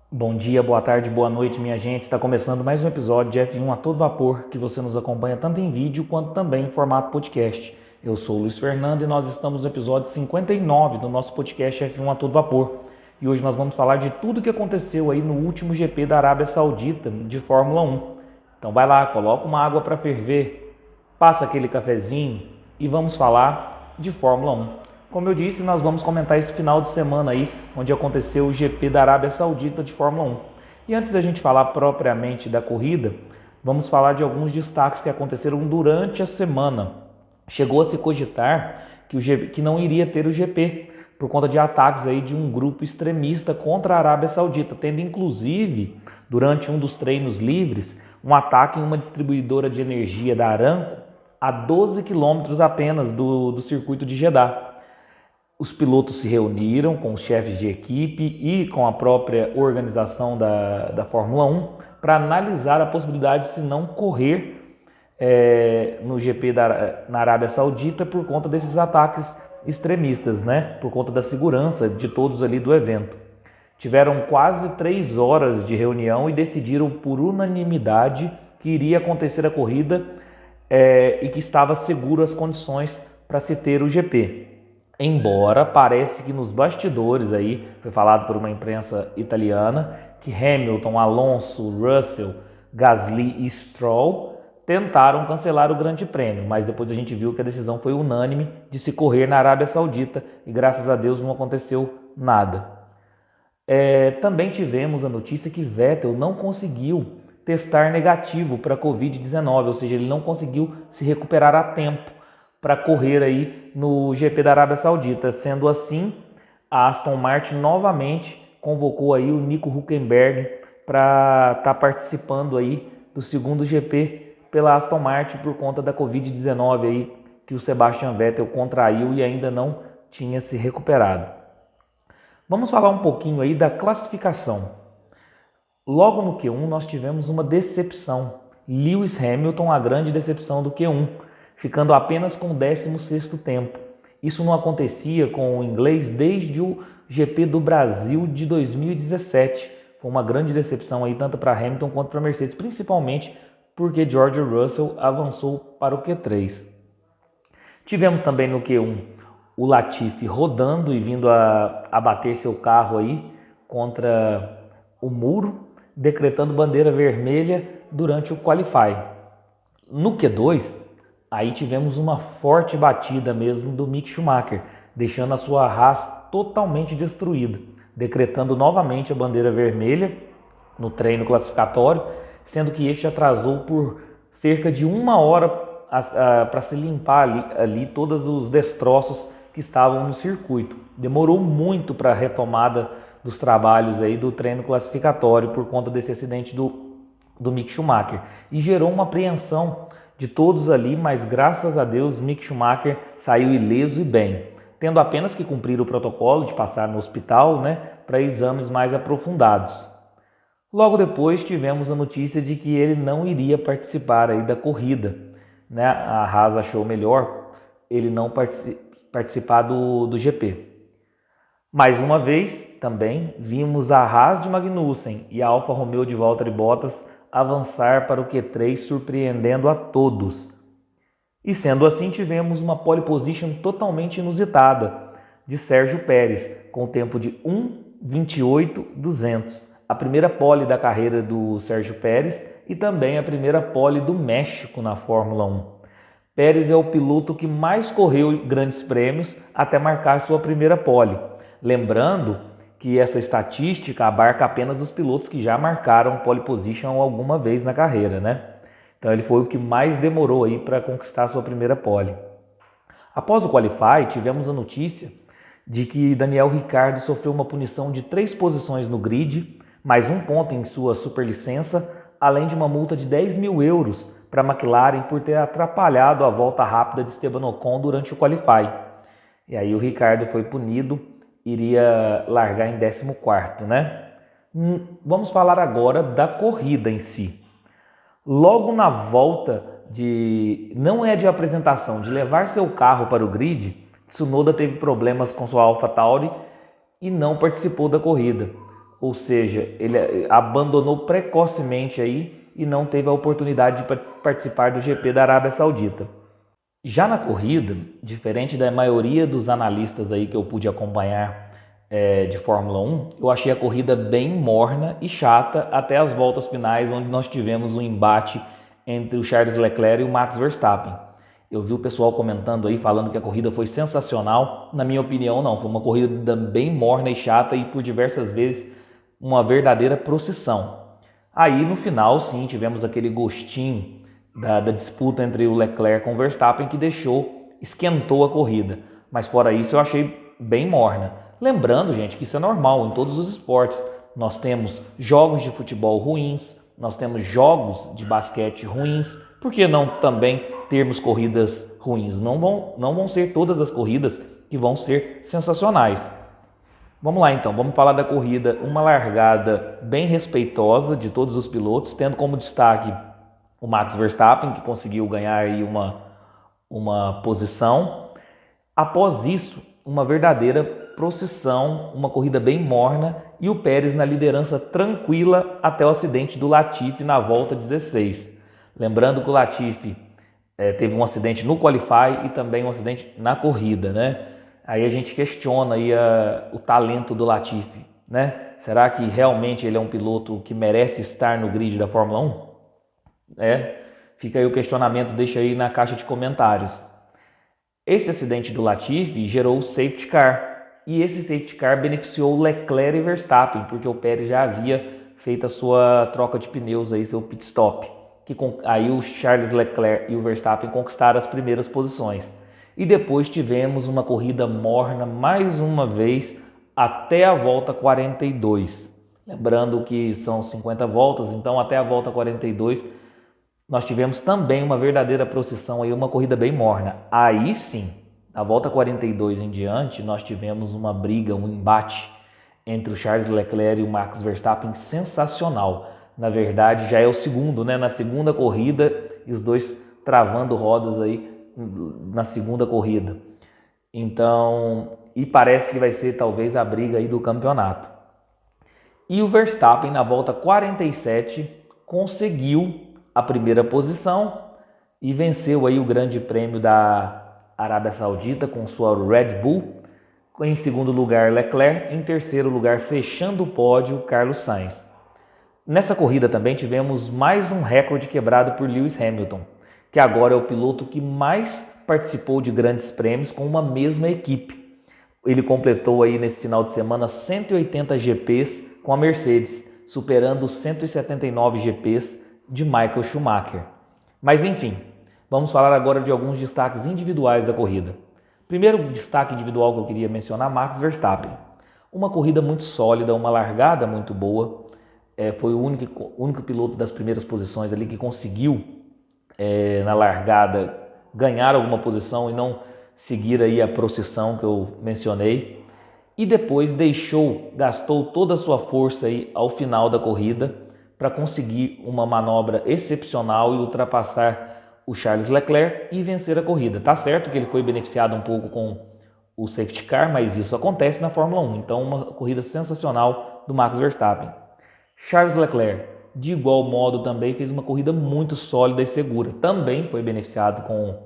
Bom dia, boa tarde, boa noite, minha gente. Está começando mais um episódio de F1 a todo vapor, que você nos acompanha tanto em vídeo quanto também em formato podcast. Eu sou o Luiz Fernando e nós estamos no episódio 59 do nosso podcast F1 a todo vapor. E hoje nós vamos falar de tudo o que aconteceu aí no último GP da Arábia Saudita de Fórmula 1. Então vai lá, coloca uma água para ferver, passa aquele cafezinho e vamos falar de Fórmula 1. Como eu disse, nós vamos comentar esse final de semana aí, onde aconteceu o GP da Arábia Saudita de Fórmula 1. E antes da gente falar propriamente da corrida, vamos falar de alguns destaques que aconteceram durante a semana. Chegou a se cogitar que não iria ter o GP, por conta de ataques aí de um grupo extremista contra a Arábia Saudita, tendo inclusive, durante um dos treinos livres, um ataque em uma distribuidora de energia da Aramco a 12 quilômetros apenas do circuito de Jeddah. Os pilotos se reuniram com os chefes de equipe e com a própria organização da Fórmula 1 para analisar a possibilidade de se não correr no GP na Arábia Saudita por conta desses ataques extremistas, né? Por conta da segurança de todos ali do evento. Tiveram quase 3 horas de reunião e decidiram por unanimidade que iria acontecer a corrida e que estava seguro as condições para se ter o GP. Embora parece que nos bastidores aí, foi falado por uma imprensa italiana, que Hamilton, Alonso, Russell, Gasly e Stroll tentaram cancelar o Grande Prêmio, mas depois a gente viu que a decisão foi unânime de se correr na Arábia Saudita e graças a Deus não aconteceu nada. Também tivemos a notícia que Vettel não conseguiu testar negativo para a Covid-19, ou seja, ele não conseguiu se recuperar a tempo para correr aí no GP da Arábia Saudita. Sendo assim, a Aston Martin novamente convocou aí o Nico Hülkenberg para estar participando aí do segundo GP pela Aston Martin por conta da Covid-19 aí que o Sebastian Vettel contraiu e ainda não tinha se recuperado. Vamos falar um pouquinho aí da classificação. Logo no Q1 nós tivemos uma decepção. Lewis Hamilton, a grande decepção do Q1, ficando apenas com o 16º tempo. Isso não acontecia com o inglês desde o GP do Brasil de 2017. Foi uma grande decepção aí tanto para Hamilton quanto para Mercedes, principalmente porque George Russell avançou para o Q3. Tivemos também no Q1 o Latifi rodando e vindo a bater seu carro aí contra o muro, decretando bandeira vermelha durante o Qualify. No Q2, aí tivemos uma forte batida mesmo do Mick Schumacher, deixando a sua Haas totalmente destruída, decretando novamente a bandeira vermelha no treino classificatório, sendo que este atrasou por cerca de 1 hora para se limpar ali todos os destroços que estavam no circuito. Demorou muito para a retomada dos trabalhos aí do treino classificatório por conta desse acidente do Mick Schumacher e gerou uma apreensão de todos ali, mas graças a Deus Mick Schumacher saiu ileso e bem, tendo apenas que cumprir o protocolo de passar no hospital, né, para exames mais aprofundados. Logo depois tivemos a notícia de que ele não iria participar aí da corrida, né? A Haas achou melhor ele não participar do GP. Mais uma vez, também, vimos a Haas de Magnussen e a Alfa Romeo de Valtteri Bottas avançar para o Q3, surpreendendo a todos. E sendo assim, tivemos uma pole position totalmente inusitada de Sérgio Pérez, com o tempo de 1:28.200. A primeira pole da carreira do Sérgio Pérez e também a primeira pole do México na Fórmula 1. Pérez é o piloto que mais correu grandes prêmios até marcar sua primeira pole. Lembrando que essa estatística abarca apenas os pilotos que já marcaram pole position alguma vez na carreira, né? Então ele foi o que mais demorou aí para conquistar sua primeira pole. Após o Qualify, tivemos a notícia de que Daniel Ricciardo sofreu uma punição de 3 posições no grid, mais 1 ponto em sua superlicença, além de uma multa de 10 mil euros para a McLaren por ter atrapalhado a volta rápida de Esteban Ocon durante o Qualify. E aí o Ricciardo foi punido, iria largar em 14º, né? Vamos falar agora da corrida em si. Logo na volta não é de apresentação, de levar seu carro para o grid, Tsunoda teve problemas com sua AlphaTauri e não participou da corrida. ou seja, ele abandonou precocemente aí e não teve a oportunidade de participar do GP da Arábia Saudita. Já na corrida, diferente da maioria dos analistas aí que eu pude acompanhar de Fórmula 1, eu achei a corrida bem morna e chata até as voltas finais, onde nós tivemos um embate entre o Charles Leclerc e o Max Verstappen. Eu vi o pessoal comentando aí, falando que a corrida foi sensacional. Na minha opinião, não. Foi uma corrida bem morna e chata e por diversas vezes uma verdadeira procissão. Aí no final, sim, tivemos aquele gostinho da disputa entre o Leclerc com o Verstappen que esquentou a corrida. Mas fora isso eu achei bem morna. Lembrando, gente, que isso é normal em todos os esportes. Nós temos jogos de futebol ruins, nós temos jogos de basquete ruins. Por que não também termos corridas ruins? Não vão ser todas as corridas que vão ser sensacionais. Vamos lá então, vamos falar da corrida, uma largada bem respeitosa de todos os pilotos, tendo como destaque o Max Verstappen, que conseguiu ganhar aí uma posição. Após isso, uma verdadeira procissão, uma corrida bem morna e o Pérez na liderança tranquila até o acidente do Latifi na volta 16. Lembrando que o Latifi teve um acidente no Qualify e também um acidente na corrida, né? Aí a gente questiona aí o talento do Latifi, né? Será que realmente ele é um piloto que merece estar no grid da Fórmula 1? Fica aí o questionamento, deixa aí na caixa de comentários. Esse acidente do Latifi gerou o safety car e esse safety car beneficiou Leclerc e Verstappen, porque o Pérez já havia feito a sua troca de pneus, aí, seu pit stop. Aí o Charles Leclerc e o Verstappen conquistaram as primeiras posições. E depois tivemos uma corrida morna mais uma vez até a volta 42. Lembrando que são 50 voltas, então até a volta 42 nós tivemos também uma verdadeira procissão, aí, uma corrida bem morna. Aí sim, da volta 42 em diante, nós tivemos uma briga, um embate entre o Charles Leclerc e o Max Verstappen sensacional. Na verdade, já é o segundo, né? Na segunda corrida, e os dois travando rodas aí na segunda corrida. Então, e parece que vai ser talvez a briga aí do campeonato. E o Verstappen, na volta 47, conseguiu a primeira posição e venceu aí o Grande Prêmio da Arábia Saudita com sua Red Bull. Em segundo lugar, Leclerc. Em terceiro lugar, fechando o pódio, Carlos Sainz. Nessa corrida também tivemos mais um recorde quebrado por Lewis Hamilton, que agora é o piloto que mais participou de grandes prêmios com uma mesma equipe. Ele completou aí nesse final de semana 180 GPs com a Mercedes, superando os 179 GPs de Michael Schumacher. Mas enfim, vamos falar agora de alguns destaques individuais da corrida. Primeiro destaque individual que eu queria mencionar, Max Verstappen. Uma corrida muito sólida, uma largada muito boa. Foi o único piloto das primeiras posições ali que conseguiu, na largada, ganhar alguma posição e não seguir aí a procissão que eu mencionei. E depois gastou toda a sua força aí ao final da corrida para conseguir uma manobra excepcional e ultrapassar o Charles Leclerc e vencer a corrida. Tá certo que ele foi beneficiado um pouco com o safety car, mas isso acontece na Fórmula 1. Então, uma corrida sensacional do Max Verstappen. Charles Leclerc, de igual modo, também fez uma corrida muito sólida e segura. Também foi beneficiado com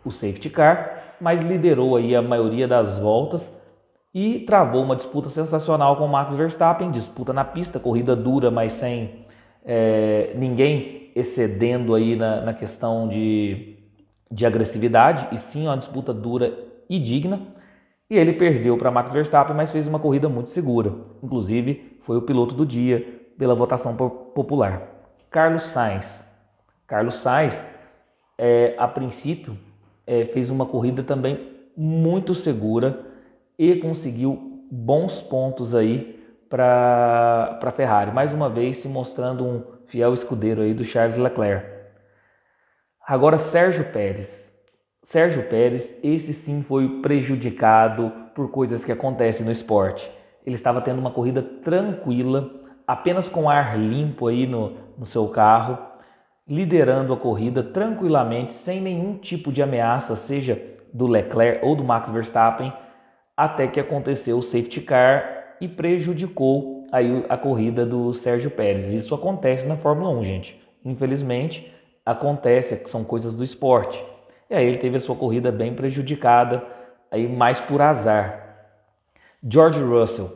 o safety car, mas liderou aí a maioria das voltas e travou uma disputa sensacional com o Max Verstappen. Disputa na pista, corrida dura, mas sem ninguém excedendo aí na questão de agressividade, e sim uma disputa dura e digna. E ele perdeu para Max Verstappen, mas fez uma corrida muito segura. Inclusive, foi o piloto do dia pela votação popular. Carlos Sainz. Carlos Sainz, a princípio, fez uma corrida também muito segura e conseguiu bons pontos aí para a Ferrari. Mais uma vez se mostrando um fiel escudeiro aí do Charles Leclerc. Agora, Sérgio Pérez. Sérgio Pérez, esse sim foi prejudicado por coisas que acontecem no esporte. Ele estava tendo uma corrida tranquila, apenas com ar limpo aí no seu carro, liderando a corrida tranquilamente, sem nenhum tipo de ameaça, seja do Leclerc ou do Max Verstappen, até que aconteceu o safety car e prejudicou aí a corrida do Sérgio Pérez. Isso acontece na Fórmula 1, gente. Infelizmente, acontece, são coisas do esporte. E aí ele teve a sua corrida bem prejudicada, aí mais por azar. George Russell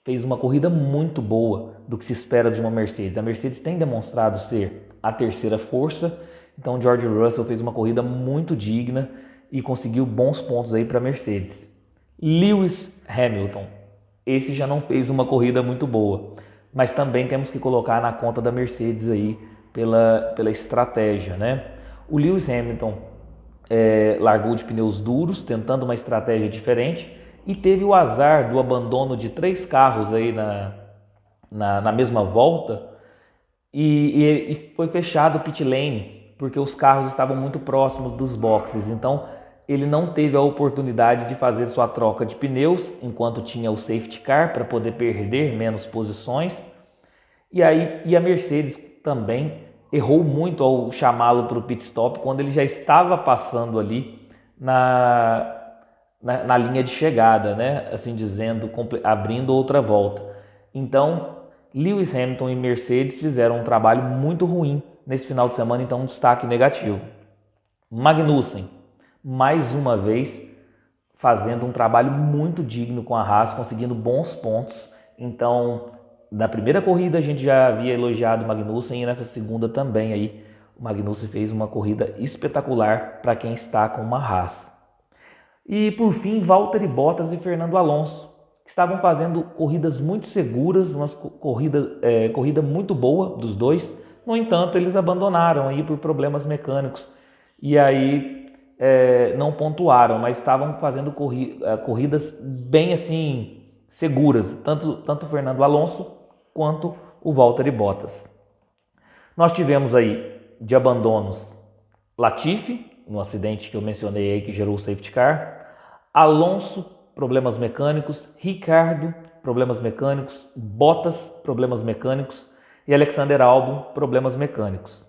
fez uma corrida muito boa do que se espera de uma Mercedes. A Mercedes tem demonstrado ser a terceira força, então George Russell fez uma corrida muito digna e conseguiu bons pontos aí para a Mercedes. Lewis Hamilton, esse já não fez uma corrida muito boa, mas também temos que colocar na conta da Mercedes aí pela estratégia, né? O Lewis Hamilton largou de pneus duros, tentando uma estratégia diferente, e teve o azar do abandono de 3 carros aí na mesma volta, e foi fechado o pit lane, porque os carros estavam muito próximos dos boxes, então ele não teve a oportunidade de fazer sua troca de pneus, enquanto tinha o safety car para poder perder menos posições, e a Mercedes também errou muito ao chamá-lo para o pit stop, quando ele já estava passando ali na linha de chegada, né? Assim dizendo, abrindo outra volta. Então, Lewis Hamilton e Mercedes fizeram um trabalho muito ruim nesse final de semana, então um destaque negativo. Magnussen, mais uma vez, fazendo um trabalho muito digno com a Haas, conseguindo bons pontos. Então, na primeira corrida a gente já havia elogiado o Magnussen e nessa segunda também aí o Magnussen fez uma corrida espetacular para quem está com uma Haas. E por fim, Valtteri Bottas e Fernando Alonso, que estavam fazendo corridas muito seguras, uma corrida muito boa dos dois. No entanto, eles abandonaram aí por problemas mecânicos e aí não pontuaram, mas estavam fazendo corridas bem assim seguras, tanto o Fernando Alonso quanto o Valtteri Bottas. Nós tivemos aí de abandonos Latifi, no acidente que eu mencionei aí que gerou o safety car, Alonso, problemas mecânicos, Ricciardo, problemas mecânicos, Bottas, problemas mecânicos e Alexander Albon, problemas mecânicos.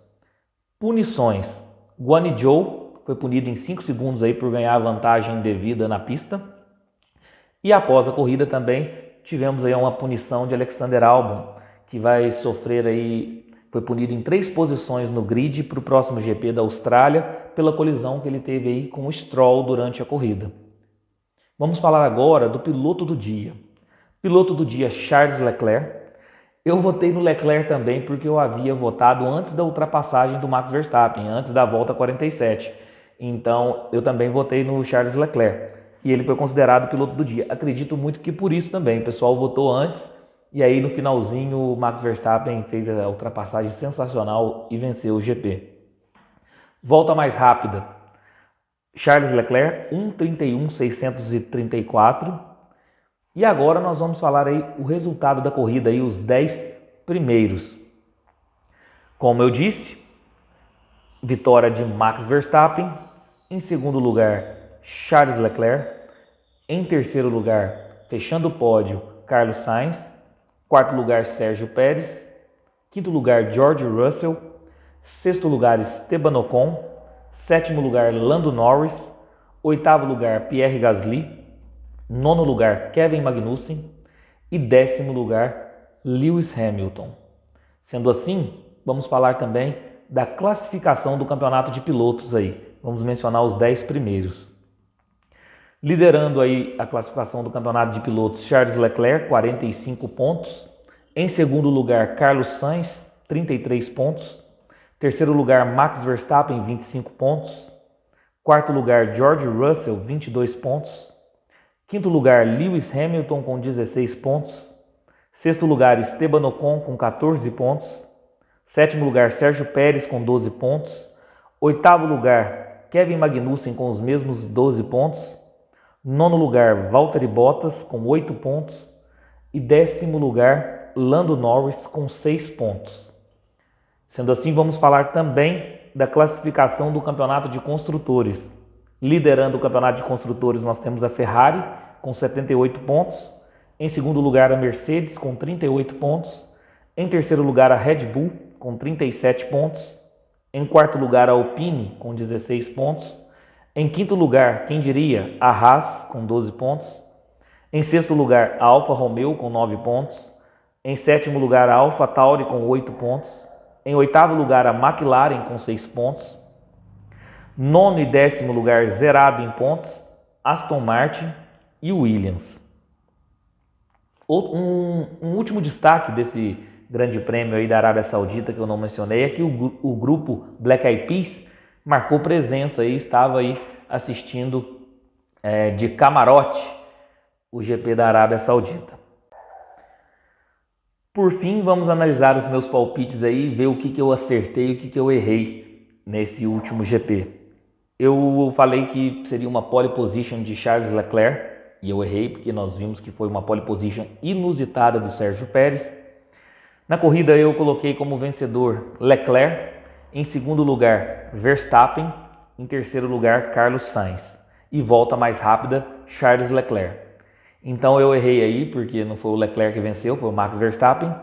Punições: Guan Yu Zhou foi punido em 5 segundos aí por ganhar vantagem indevida na pista. E após a corrida também tivemos aí uma punição de Alexander Albon, que vai sofrer aí, foi punido em 3 posições no grid para o próximo GP da Austrália pela colisão que ele teve aí com o Stroll durante a corrida. Vamos falar agora do piloto do dia. Piloto do dia, Charles Leclerc. Eu votei no Leclerc também porque eu havia votado antes da ultrapassagem do Max Verstappen, antes da volta 47. Então eu também votei no Charles Leclerc e ele foi considerado piloto do dia. Acredito muito que por isso também, o pessoal votou antes e aí no finalzinho o Max Verstappen fez a ultrapassagem sensacional e venceu o GP. Volta mais rápida, Charles Leclerc, 1:31.634. E agora nós vamos falar aí o resultado da corrida, aí, os 10 primeiros. Como eu disse, vitória de Max Verstappen. Em segundo lugar, Charles Leclerc. Em terceiro lugar, fechando o pódio, Carlos Sainz. Quarto lugar, Sérgio Pérez. Quinto lugar, George Russell. Sexto lugar, Esteban Ocon. Sétimo lugar, Lando Norris. Oitavo lugar, Pierre Gasly. Nono lugar, Kevin Magnussen. E 10º lugar, Lewis Hamilton. Sendo assim, vamos falar também da classificação do campeonato de pilotos aí. Vamos mencionar os 10 primeiros. Liderando aí a classificação do campeonato de pilotos, Charles Leclerc, 45 pontos. Em segundo lugar, Carlos Sainz, 33 pontos. Terceiro lugar, Max Verstappen, 25 pontos. Quarto lugar, George Russell, 22 pontos. Quinto lugar, Lewis Hamilton com 16 pontos. Sexto lugar, Esteban Ocon com 14 pontos. Sétimo lugar, Sérgio Pérez com 12 pontos. Oitavo lugar, Kevin Magnussen com os mesmos 12 pontos. Nono lugar, Valtteri Bottas com 8 pontos. E 10º lugar, Lando Norris com 6 pontos. Sendo assim, vamos falar também da classificação do campeonato de construtores. Liderando o campeonato de construtores, nós temos a Ferrari com 78 pontos. Em segundo lugar, a Mercedes com 38 pontos. Em terceiro lugar, a Red Bull com 37 pontos. Em quarto lugar, a Alpine com 16 pontos. Em quinto lugar, quem diria, a Haas com 12 pontos. Em sexto lugar, a Alfa Romeo com 9 pontos. Em sétimo lugar, a AlphaTauri com 8 pontos. Em oitavo lugar, a McLaren com 6 pontos. Nono e décimo lugar, zerado em pontos, Aston Martin e Williams. Um último destaque desse grande prêmio aí da Arábia Saudita que eu não mencionei é que o grupo Black Eyed Peas marcou presença e estava aí assistindo de camarote o GP da Arábia Saudita. Por fim, vamos analisar os meus palpites aí e ver o que eu acertei e o que eu errei nesse último GP. Eu falei que seria uma pole position de Charles Leclerc e eu errei porque nós vimos que foi uma pole position inusitada do Sérgio Pérez. Na corrida eu coloquei como vencedor Leclerc, em segundo lugar Verstappen, em terceiro lugar Carlos Sainz e volta mais rápida Charles Leclerc. Então eu errei aí porque não foi o Leclerc que venceu, foi o Max Verstappen.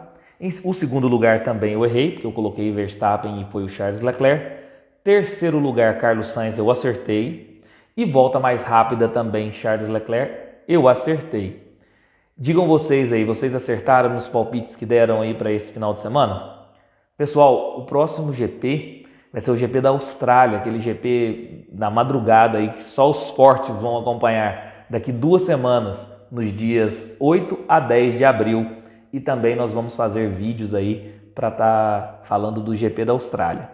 O segundo lugar também eu errei porque eu coloquei Verstappen e foi o Charles Leclerc. Terceiro lugar, Carlos Sainz, eu acertei. E volta mais rápida também, Charles Leclerc, eu acertei. Digam vocês aí, vocês acertaram nos palpites que deram aí para esse final de semana? Pessoal, o próximo GP vai ser o GP da Austrália, aquele GP da madrugada aí que só os fortes vão acompanhar daqui 2 semanas, nos dias 8 a 10 de abril. E também nós vamos fazer vídeos aí para estar falando do GP da Austrália.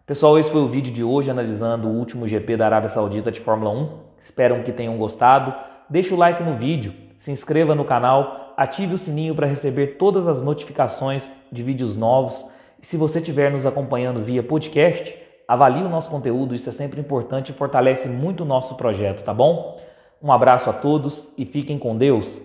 Pessoal, esse foi o vídeo de hoje analisando o último GP da Arábia Saudita de Fórmula 1. Espero que tenham gostado. Deixe o like no vídeo, se inscreva no canal, ative o sininho para receber todas as notificações de vídeos novos. E se você estiver nos acompanhando via podcast, avalie o nosso conteúdo, isso é sempre importante e fortalece muito o nosso projeto, tá bom? Um abraço a todos e fiquem com Deus.